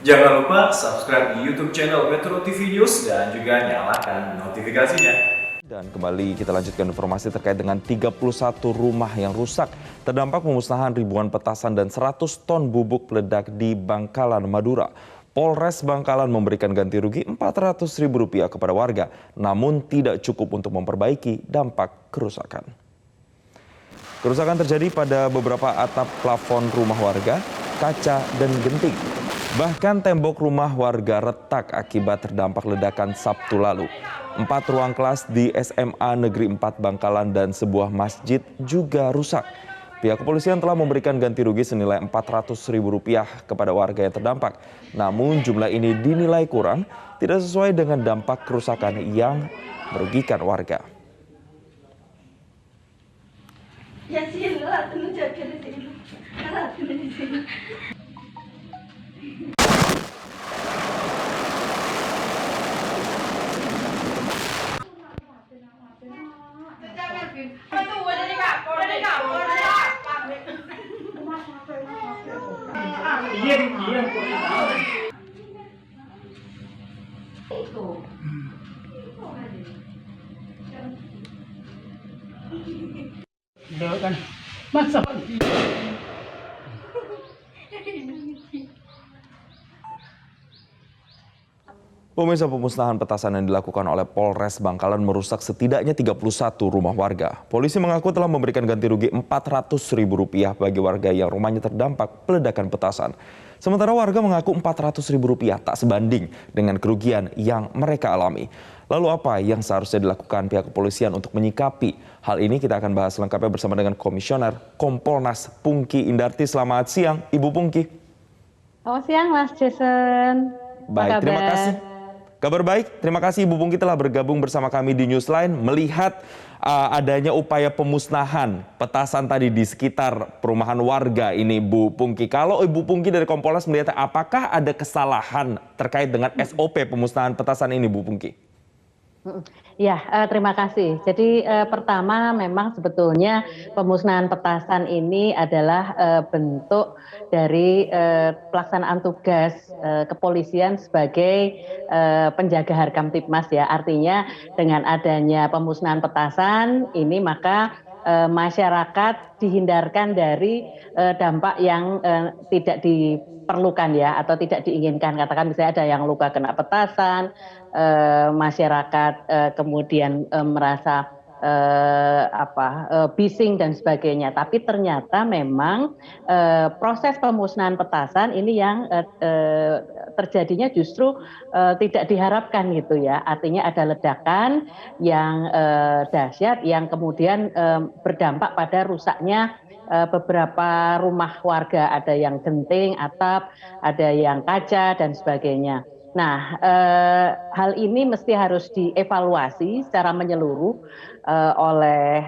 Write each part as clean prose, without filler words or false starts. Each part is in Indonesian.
Jangan lupa subscribe di YouTube channel Metro TV News dan juga nyalakan notifikasinya. Dan kembali kita lanjutkan informasi terkait dengan 31 rumah yang rusak. Terdampak pemusnahan ribuan petasan dan 100 ton bubuk peledak di Bangkalan, Madura. Polres Bangkalan memberikan ganti rugi Rp400.000 kepada warga, namun tidak cukup untuk memperbaiki dampak kerusakan. Kerusakan terjadi pada beberapa atap plafon rumah warga, kaca, dan genting. Bahkan tembok rumah warga retak akibat terdampak ledakan Sabtu lalu. 4 ruang kelas di SMA Negeri 4 Bangkalan dan sebuah masjid juga rusak. Pihak kepolisian telah memberikan ganti rugi senilai Rp400.000 kepada warga yang terdampak. Namun jumlah ini dinilai kurang, tidak sesuai dengan dampak kerusakan yang merugikan warga. Kan masa Pemirsa, pemusnahan petasan yang dilakukan oleh Polres Bangkalan merusak setidaknya 31 rumah warga. Polisi mengaku telah memberikan ganti rugi Rp400.000 bagi warga yang rumahnya terdampak peledakan petasan. Sementara warga mengaku Rp400.000 tak sebanding dengan kerugian yang mereka alami. Lalu apa yang seharusnya dilakukan pihak kepolisian untuk menyikapi hal ini? Kita akan bahas lengkapnya bersama dengan Komisioner Kompolnas Pungki Indarti. Selamat siang, Ibu Pungki. Selamat siang, Mas Jason. Baik, terima kasih. Kabar baik, terima kasih Ibu Pungki telah bergabung bersama kami di Newsline. Melihat adanya upaya pemusnahan petasan tadi di sekitar perumahan warga ini, Bu Pungki. Kalau Ibu Pungki dari Kompolnas melihat apakah ada kesalahan terkait dengan SOP pemusnahan petasan ini, Bu Pungki? Ya, terima kasih. Jadi pertama memang sebetulnya pemusnahan petasan ini adalah bentuk dari pelaksanaan tugas kepolisian sebagai penjaga Harkam Tipmas ya. Artinya dengan adanya pemusnahan petasan ini maka masyarakat dihindarkan dari dampak yang tidak diperlukan ya atau tidak diinginkan. Katakan misalnya ada yang luka kena petasan, masyarakat kemudian merasa bising dan sebagainya. Tapi ternyata memang proses pemusnahan petasan ini yang terjadinya justru tidak diharapkan gitu ya. Artinya ada ledakan yang dahsyat yang kemudian berdampak pada rusaknya beberapa rumah warga, ada yang genting, atap, ada yang kaca dan sebagainya. Nah, hal ini mesti harus dievaluasi secara menyeluruh oleh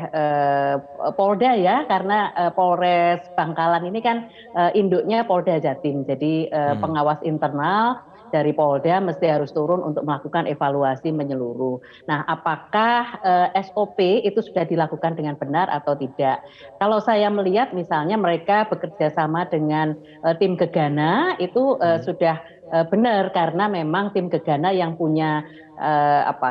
Polda ya, karena Polres Bangkalan ini kan induknya Polda Jatim. Jadi pengawas internal dari Polda mesti harus turun untuk melakukan evaluasi menyeluruh. Nah, apakah SOP itu sudah dilakukan dengan benar atau tidak? Kalau saya melihat misalnya mereka bekerja sama dengan tim Gegana itu sudah benar karena memang tim Gegana yang punya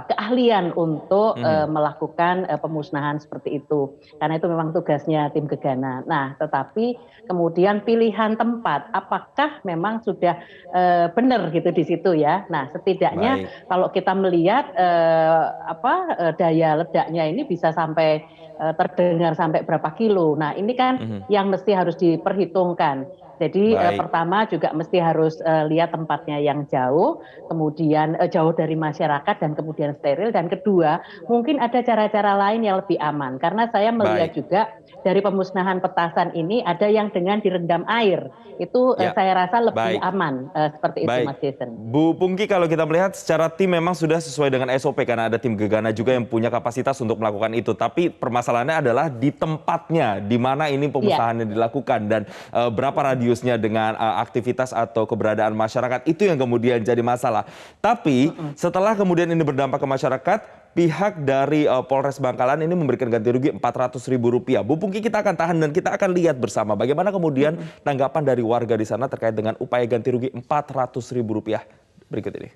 keahlian untuk melakukan pemusnahan seperti itu. Karena itu memang tugasnya tim Gegana. Nah, tetapi kemudian pilihan tempat, apakah memang sudah benar gitu di situ ya. Nah, setidaknya kalau kita melihat daya ledaknya ini bisa sampai terdengar sampai berapa kilo. Nah, ini kan yang mesti harus diperhitungkan. Jadi pertama juga mesti harus lihat tempatnya yang jauh, kemudian jauh dari masyarakat dan kemudian steril. Dan kedua, mungkin ada cara-cara lain yang lebih aman. Karena saya melihat juga dari pemusnahan petasan ini ada yang dengan direndam air. Itu saya rasa lebih aman seperti itu, Mas Jason. Bu Pungki, kalau kita melihat secara tim memang sudah sesuai dengan SOP karena ada tim Gegana juga yang punya kapasitas untuk melakukan itu. Tapi permasalahannya adalah di tempatnya, di mana ini pemusnahannya dilakukan dan berapa radius radiusnya dengan aktivitas atau keberadaan masyarakat. Itu yang kemudian jadi masalah. Tapi setelah kemudian ini berdampak ke masyarakat, pihak dari Polres Bangkalan ini memberikan ganti rugi Rp400.000. Bu Pungki, kita akan tahan dan kita akan lihat bersama bagaimana kemudian tanggapan dari warga di sana terkait dengan upaya ganti rugi Rp400.000 berikut ini.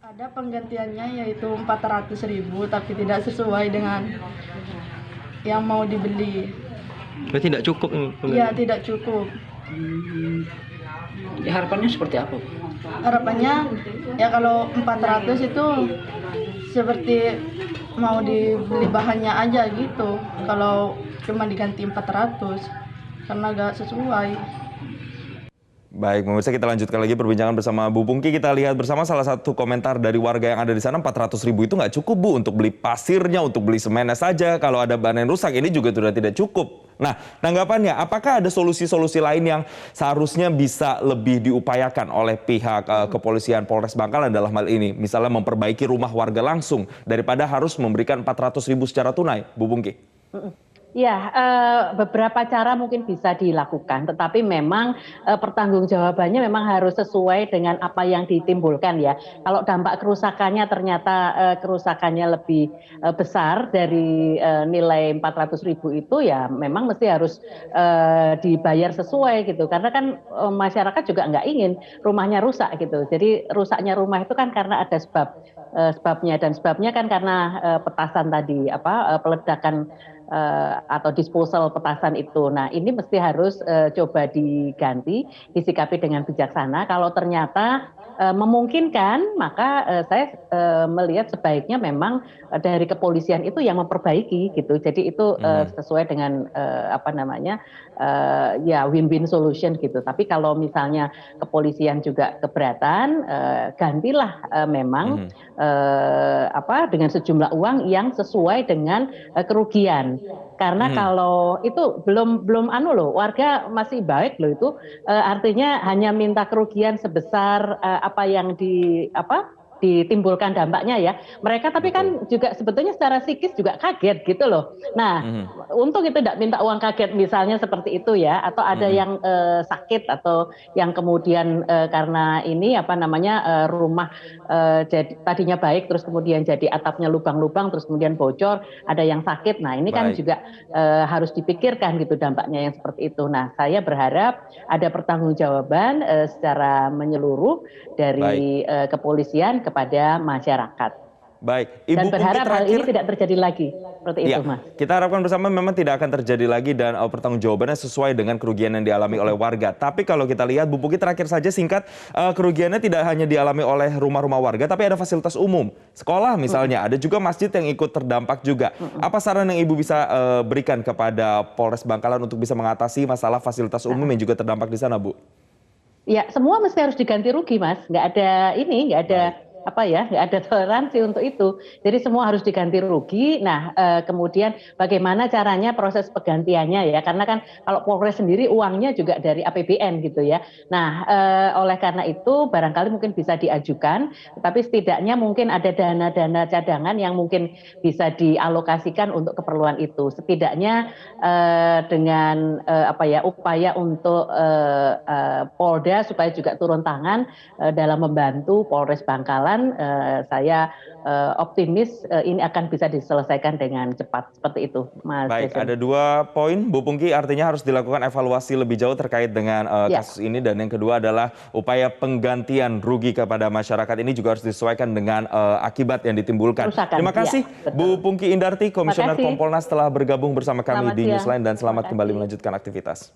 Ada penggantiannya yaitu 400.000 tapi tidak sesuai dengan yang mau dibeli. Berarti tidak cukup ini Iya, penggantian? tidak cukup. Ya, harapannya seperti apa? Harapannya ya kalau 400 itu seperti mau dibeli bahannya aja gitu. Kalau cuma diganti 400 karena gak sesuai. Baik, pemirsa, kita lanjutkan lagi perbincangan bersama Bu Pungki. Kita lihat bersama salah satu komentar dari warga yang ada di sana. 400.000 itu nggak cukup, Bu, untuk beli pasirnya, untuk beli semennya saja. Kalau ada bahan yang rusak, ini juga sudah tidak cukup. Nah, tanggapannya, apakah ada solusi-solusi lain yang seharusnya bisa lebih diupayakan oleh pihak kepolisian Polres Bangkalan dalam hal ini? Misalnya memperbaiki rumah warga langsung, daripada harus memberikan 400.000 secara tunai, Bu Pungki. Ya, beberapa cara mungkin bisa dilakukan, tetapi memang pertanggungjawabannya memang harus sesuai dengan apa yang ditimbulkan ya. Kalau dampak kerusakannya ternyata kerusakannya lebih besar dari nilai 400.000 itu, ya memang mesti harus dibayar sesuai gitu. Karena kan masyarakat juga nggak ingin rumahnya rusak gitu. Jadi rusaknya rumah itu kan karena ada sebabnya, dan sebabnya kan karena petasan tadi, peledakan atau disposal petasan itu. Nah, ini mesti harus coba diganti, disikapi dengan bijaksana. Kalau ternyata memungkinkan, maka saya melihat sebaiknya memang dari kepolisian itu yang memperbaiki gitu. Jadi itu sesuai dengan ya win-win solution gitu. Tapi kalau misalnya kepolisian juga keberatan, gantilah memang dengan sejumlah uang yang sesuai dengan kerugian. Karena kalau itu belum warga masih baik loh itu, artinya hanya minta kerugian sebesar apa yang ditimbulkan dampaknya ya. Mereka tapi kan juga sebetulnya secara psikis juga kaget gitu loh. Nah, untung itu tidak minta uang kaget misalnya seperti itu ya, atau ada yang sakit atau yang kemudian karena ini rumah jadi tadinya baik terus kemudian jadi atapnya lubang-lubang terus kemudian bocor, ada yang sakit. Nah, ini kan juga harus dipikirkan gitu dampaknya yang seperti itu. Nah, saya berharap ada pertanggungjawaban secara menyeluruh dari kepolisian kepada masyarakat. Baik, Ibu Dan berharap Pungki, hal ini tidak terjadi lagi seperti itu, Mas. Kita harapkan bersama memang tidak akan terjadi lagi dan pertanggungjawabannya sesuai dengan kerugian yang dialami oleh warga. Tapi kalau kita lihat, Bu Pungki, terakhir saja singkat, kerugiannya tidak hanya dialami oleh rumah-rumah warga, tapi ada fasilitas umum, sekolah misalnya, ada juga masjid yang ikut terdampak juga. Apa saran yang Ibu bisa berikan kepada Polres Bangkalan untuk bisa mengatasi masalah fasilitas umum yang juga terdampak di sana, Bu? Ya, semua mesti harus diganti rugi, Mas. Nggak ada nggak ada toleransi untuk itu. Jadi semua harus diganti rugi. Nah, kemudian bagaimana caranya proses penggantiannya ya? Karena kan kalau Polres sendiri uangnya juga dari APBN gitu ya. Nah, oleh karena itu barangkali mungkin bisa diajukan, tapi setidaknya mungkin ada dana-dana cadangan yang mungkin bisa dialokasikan untuk keperluan itu. Setidaknya dengan upaya untuk Polda supaya juga turun tangan dalam membantu Polres Bangkalan. Saya optimis ini akan bisa diselesaikan dengan cepat seperti itu, Mas. Baik, Jason. ada 2 poin, Bu Pungki, artinya harus dilakukan evaluasi lebih jauh terkait dengan kasus ini, dan yang kedua adalah upaya penggantian rugi kepada masyarakat ini juga harus disesuaikan dengan akibat yang ditimbulkan. Terima kasih, Bu Pungki Indarti, Komisioner Kompolnas, telah bergabung bersama kami di Newsline, dan selamat kembali melanjutkan aktivitas.